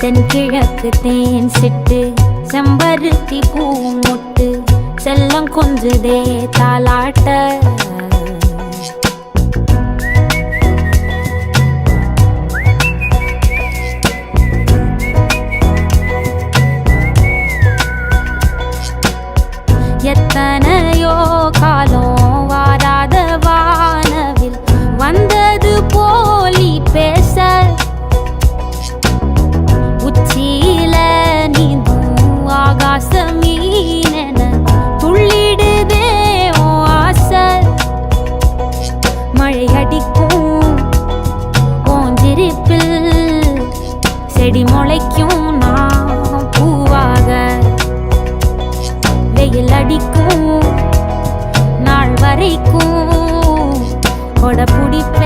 தென்கிழக்கு தேன் சிட்டு செம்பருத்தி பூ முட்டு செல்லம் கொஞ்சுதே தாலாட்ட எத்தனையோ காலம் வாராத வானவில் வந்தது போலி பேச உச்சியில நீந்தும் ஆகாச மீனென துள்ளிடுதே ஓ ஆசை மழை அடிக்கும் ஓஞ்சிருப்பில் செடி முளைக்கும் நான் பூவாக வெயில் அடிக்கும் நாள் வரைக்கும் கொடை பிடிப்ப